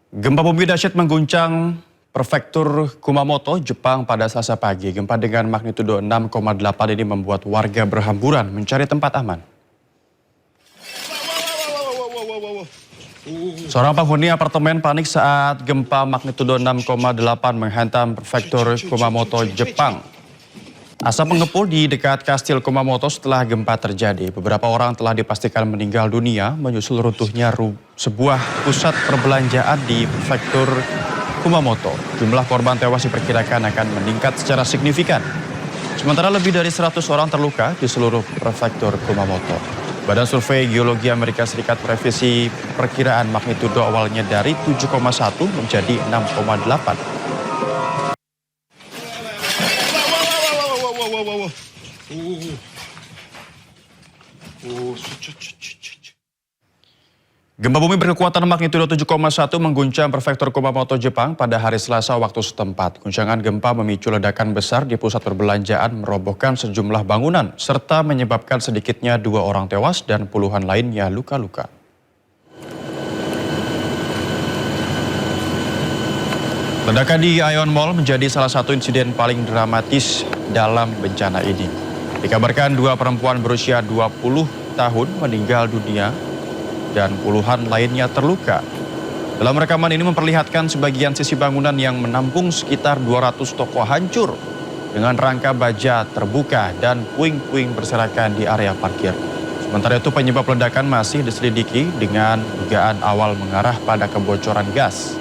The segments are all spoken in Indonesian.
Gempa bumi dahsyat mengguncang prefektur Kumamoto, Jepang pada Selasa pagi. Gempa dengan magnitudo 6,8 ini membuat warga berhamburan mencari tempat aman. Seorang penghuni apartemen panik saat gempa magnitudo 6,8 menghantam prefektur Kumamoto, Jepang. Asap mengepul di dekat Kastil Kumamoto setelah gempa terjadi. Beberapa orang telah dipastikan meninggal dunia menyusul runtuhnya sebuah pusat perbelanjaan di prefektur Kumamoto. Jumlah korban tewas diperkirakan akan meningkat secara signifikan. Sementara lebih dari 100 orang terluka di seluruh prefektur Kumamoto. Badan Survei Geologi Amerika Serikat merevisi perkiraan magnitudo awalnya dari 7,1 menjadi 6,8. Gempa bumi berkekuatan magnitudo 7,1 mengguncang prefektur Kumamoto, Jepang pada hari Selasa waktu setempat. Guncangan gempa memicu ledakan besar di pusat perbelanjaan, merobohkan sejumlah bangunan, serta menyebabkan sedikitnya 2 orang tewas dan puluhan lainnya luka-luka. Ledakan di Aeon Mall menjadi salah satu insiden paling dramatis dalam bencana ini. Dikabarkan 2 perempuan berusia 20 tahun meninggal dunia dan puluhan lainnya terluka. Dalam rekaman ini memperlihatkan sebagian sisi bangunan yang menampung sekitar 200 toko hancur dengan rangka baja terbuka dan puing-puing berserakan di area parkir. Sementara itu penyebab ledakan masih diselidiki dengan dugaan awal mengarah pada kebocoran gas.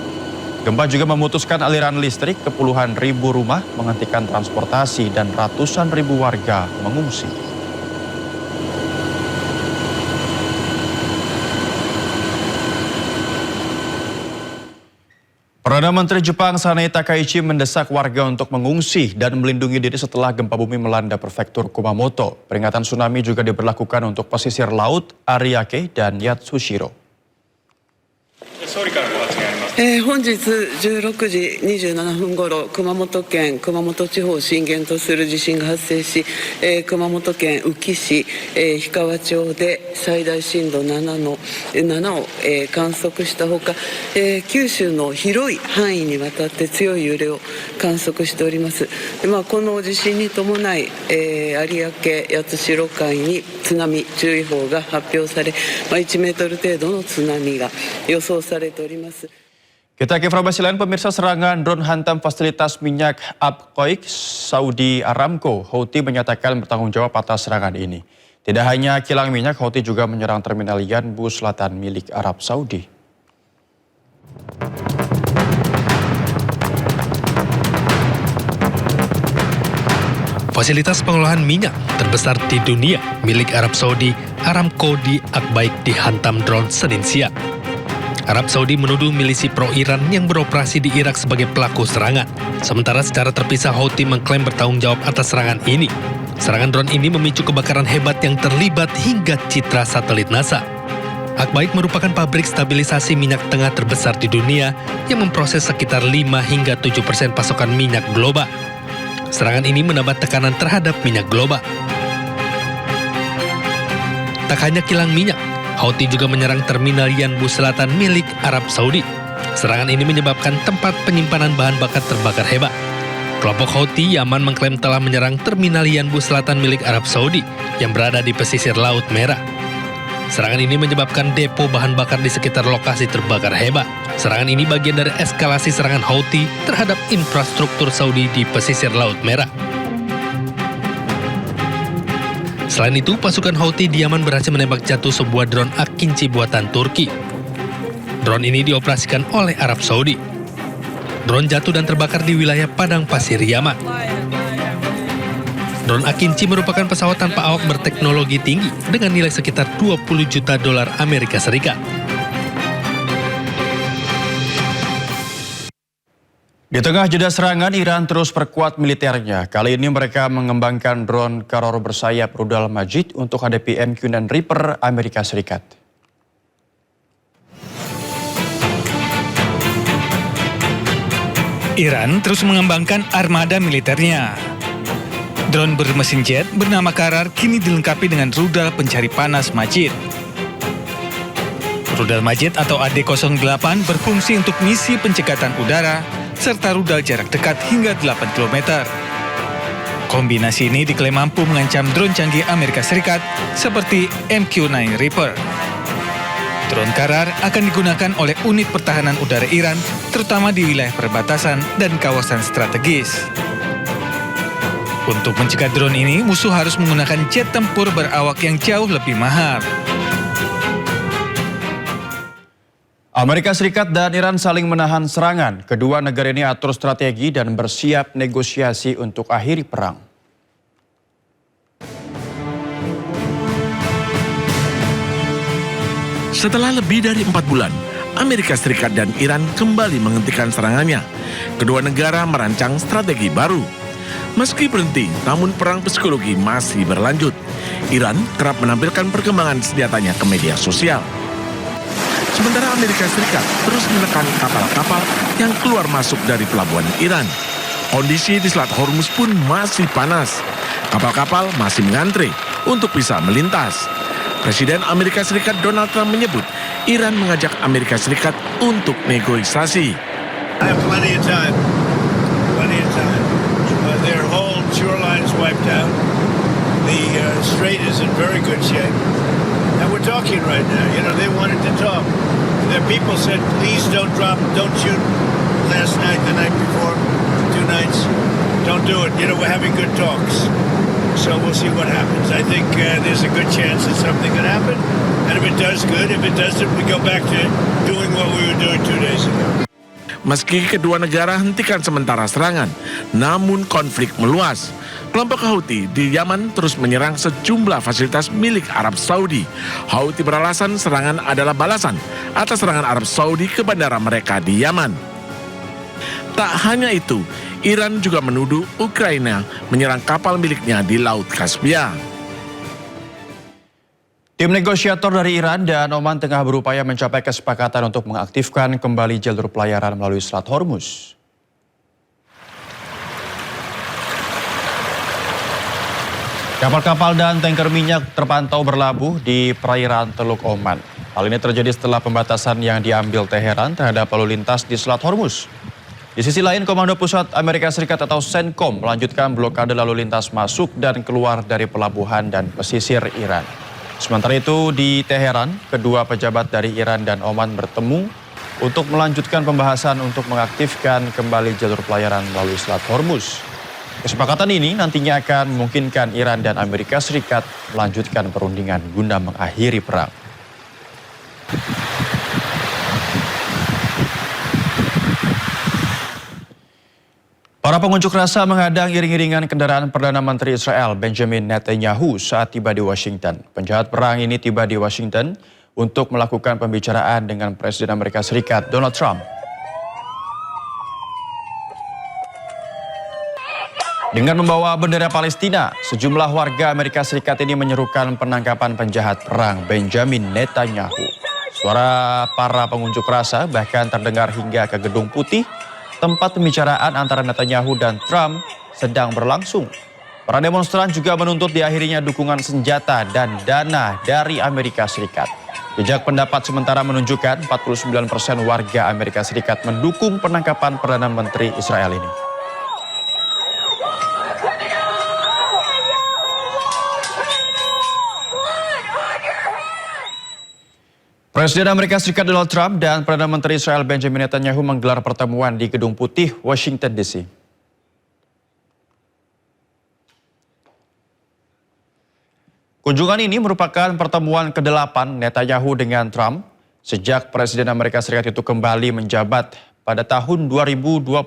Gempa juga memutuskan aliran listrik ke puluhan ribu rumah, menghentikan transportasi dan ratusan ribu warga mengungsi. Perdana Menteri Jepang Sanae Takaichi mendesak warga untuk mengungsi dan melindungi diri setelah gempa bumi melanda prefektur Kumamoto. Peringatan tsunami juga diberlakukan untuk pesisir laut Ariake dan Yatsushiro. 本日16時27分ごろ、熊本県熊本地方を震源とする地震が発生し、熊本県宇城市、氷川町で最大震度7を、観測したほか、九州の広い範囲にわたって強い揺れを観測しております。この地震に伴い、有明八代海に津波注意報が発表され、1メートル程度の津波が予想されております。 Kita ke informasi lain, pemirsa. Serangan drone hantam fasilitas minyak Abqaiq Saudi Aramco. Houthi menyatakan bertanggung jawab atas serangan ini. Tidak hanya kilang minyak, Houthi juga menyerang terminal Yanbu Selatan milik Arab Saudi. Fasilitas pengolahan minyak terbesar di dunia milik Arab Saudi, Aramco di Abqaiq dihantam drone Senin siang. Arab Saudi menuduh milisi pro-Iran yang beroperasi di Irak sebagai pelaku serangan. Sementara secara terpisah Houthi mengklaim bertanggung jawab atas serangan ini. Serangan drone ini memicu kebakaran hebat yang terlibat hingga citra satelit NASA. Abqaiq merupakan pabrik stabilisasi minyak tengah terbesar di dunia yang memproses sekitar 5 hingga 7% pasokan minyak global. Serangan ini menambah tekanan terhadap minyak global. Tak hanya kilang minyak, Houthi juga menyerang terminal Yanbu Selatan milik Arab Saudi. Serangan ini menyebabkan tempat penyimpanan bahan bakar terbakar hebat. Kelompok Houthi Yaman mengklaim telah menyerang terminal Yanbu Selatan milik Arab Saudi yang berada di pesisir Laut Merah. Serangan ini menyebabkan depo bahan bakar di sekitar lokasi terbakar hebat. Serangan ini bagian dari eskalasi serangan Houthi terhadap infrastruktur Saudi di pesisir Laut Merah. Selain itu, pasukan Houthi di Yaman berhasil menembak jatuh sebuah drone Akinci buatan Turki. Drone ini dioperasikan oleh Arab Saudi. Drone jatuh dan terbakar di wilayah padang pasir Yaman. Drone Akinci merupakan pesawat tanpa awak berteknologi tinggi dengan nilai sekitar 20 juta dolar Amerika Serikat. Di tengah jeda serangan, Iran terus perkuat militernya. Kali ini mereka mengembangkan drone Karor bersayap rudal Majid untuk hadapi MQ-9 Reaper Amerika Serikat. Iran terus mengembangkan armada militernya. Drone bermesin jet bernama Karar kini dilengkapi dengan rudal pencari panas Majid. Rudal Majid atau AD-08 berfungsi untuk misi pencekatan udara serta rudal jarak dekat hingga 8 km. Kombinasi ini diklaim mampu mengancam drone canggih Amerika Serikat seperti MQ-9 Reaper. Drone Karar akan digunakan oleh unit pertahanan udara Iran, terutama di wilayah perbatasan dan kawasan strategis. Untuk mencegah drone ini, musuh harus menggunakan jet tempur berawak yang jauh lebih mahal. Amerika Serikat dan Iran saling menahan serangan. Kedua negara ini atur strategi dan bersiap negosiasi untuk akhiri perang. Setelah lebih dari 4 bulan, Amerika Serikat dan Iran kembali menghentikan serangannya. Kedua negara merancang strategi baru. Meski berhenti, namun perang psikologi masih berlanjut. Iran kerap menampilkan perkembangan senjatanya ke media sosial. Sementara Amerika Serikat terus menekan kapal-kapal yang keluar masuk dari pelabuhan Iran. Kondisi di Selat Hormuz pun masih panas. Kapal-kapal masih mengantre untuk bisa melintas. Presiden Amerika Serikat Donald Trump menyebut Iran mengajak Amerika Serikat untuk negosiasi. I have plenty of time. Their whole shoreline is wiped out. The strait is in very good shape. And we're talking right now. You know, they wanted to talk. Their people said, please don't shoot last night, the night before, 2 nights. Don't do it. You know, we're having good talks. So we'll see what happens. I think there's a good chance that something could happen. And if it does, good. If it doesn't, we go back to doing what we were doing 2 days ago. Meski kedua negara hentikan sementara serangan, namun konflik meluas. Kelompok Houthi di Yaman terus menyerang sejumlah fasilitas milik Arab Saudi. Houthi beralasan serangan adalah balasan atas serangan Arab Saudi ke bandara mereka di Yaman. Tak hanya itu, Iran juga menuduh Ukraina menyerang kapal miliknya di Laut Kaspia. Tim negosiator dari Iran dan Oman tengah berupaya mencapai kesepakatan untuk mengaktifkan kembali jalur pelayaran melalui Selat Hormuz. Kapal-kapal dan tanker minyak terpantau berlabuh di perairan Teluk Oman. Hal ini terjadi setelah pembatasan yang diambil Teheran terhadap lalu lintas di Selat Hormuz. Di sisi lain, Komando Pusat Amerika Serikat atau CENTCOM melanjutkan blokade lalu lintas masuk dan keluar dari pelabuhan dan pesisir Iran. Sementara itu di Teheran, kedua pejabat dari Iran dan Oman bertemu untuk melanjutkan pembahasan untuk mengaktifkan kembali jalur pelayaran melalui Selat Hormuz. Kesepakatan ini nantinya akan memungkinkan Iran dan Amerika Serikat melanjutkan perundingan guna mengakhiri perang. Para pengunjuk rasa menghadang iring-iringan kendaraan Perdana Menteri Israel Benjamin Netanyahu saat tiba di Washington. Penjahat perang ini tiba di Washington untuk melakukan pembicaraan dengan Presiden Amerika Serikat Donald Trump. Dengan membawa bendera Palestina, sejumlah warga Amerika Serikat ini menyerukan penangkapan penjahat perang Benjamin Netanyahu. Suara para pengunjuk rasa bahkan terdengar hingga ke Gedung Putih, tempat pembicaraan antara Netanyahu dan Trump sedang berlangsung. Para demonstran juga menuntut diakhirinya dukungan senjata dan dana dari Amerika Serikat. Jejak pendapat sementara menunjukkan 49% warga Amerika Serikat mendukung penangkapan Perdana Menteri Israel ini. Presiden Amerika Serikat Donald Trump dan Perdana Menteri Israel Benjamin Netanyahu menggelar pertemuan di Gedung Putih, Washington DC. Kunjungan ini merupakan pertemuan ke-8 Netanyahu dengan Trump sejak Presiden Amerika Serikat itu kembali menjabat pada tahun 2025.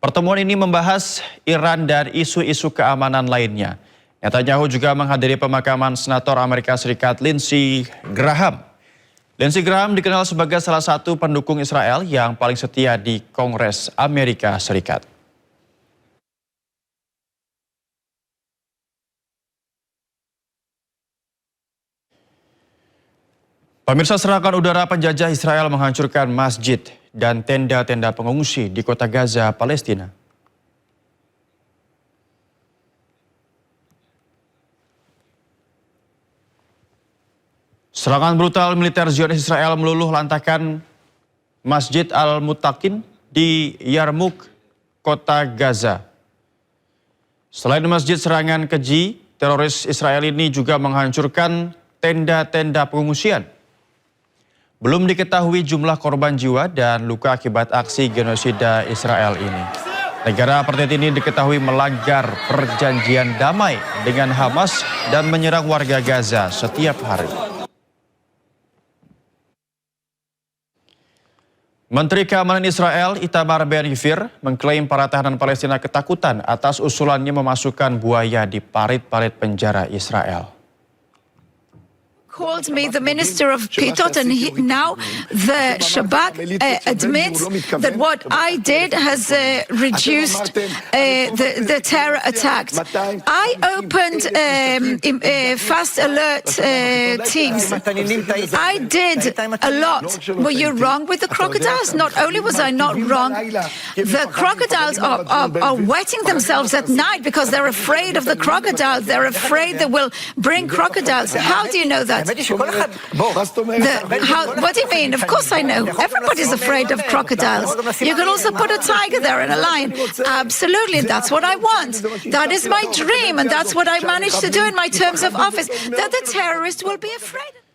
Pertemuan ini membahas Iran dan isu-isu keamanan lainnya. Netanyahu juga menghadiri pemakaman Senator Amerika Serikat Lindsey Graham. Lindsey Graham dikenal sebagai salah satu pendukung Israel yang paling setia di Kongres Amerika Serikat. Pemirsa, serangan udara penjajah Israel menghancurkan masjid dan tenda-tenda pengungsi di kota Gaza, Palestina. Serangan brutal militer Zionis Israel meluluh lantakan Masjid Al-Mutakin di Yarmouk, kota Gaza. Selain masjid, serangan keji, teroris Israel ini juga menghancurkan tenda-tenda pengungsian. Belum diketahui jumlah korban jiwa dan luka akibat aksi genosida Israel ini. Negara apartheid ini diketahui melanggar perjanjian damai dengan Hamas dan menyerang warga Gaza setiap hari. Menteri Keamanan Israel Itamar Ben-Gvir mengklaim para tahanan Palestina ketakutan atas usulannya memasukkan buaya di parit-parit penjara Israel. Called me the Minister of Pitot, and now the Shabak admits that what I did has reduced the terror attacks. I opened fast alert teams. I did a lot. Were you wrong with the crocodiles? Not only was I not wrong, the crocodiles are wetting themselves at night because they're afraid of the crocodiles. They're afraid they will bring crocodiles. How do you know that? What do you mean? Of course I know. Everybody's afraid of crocodiles. You can also put a tiger there and a lion. Absolutely, that's what I want. That is my dream, and that's what I managed to do in my terms of office, that the terrorists will be afraid.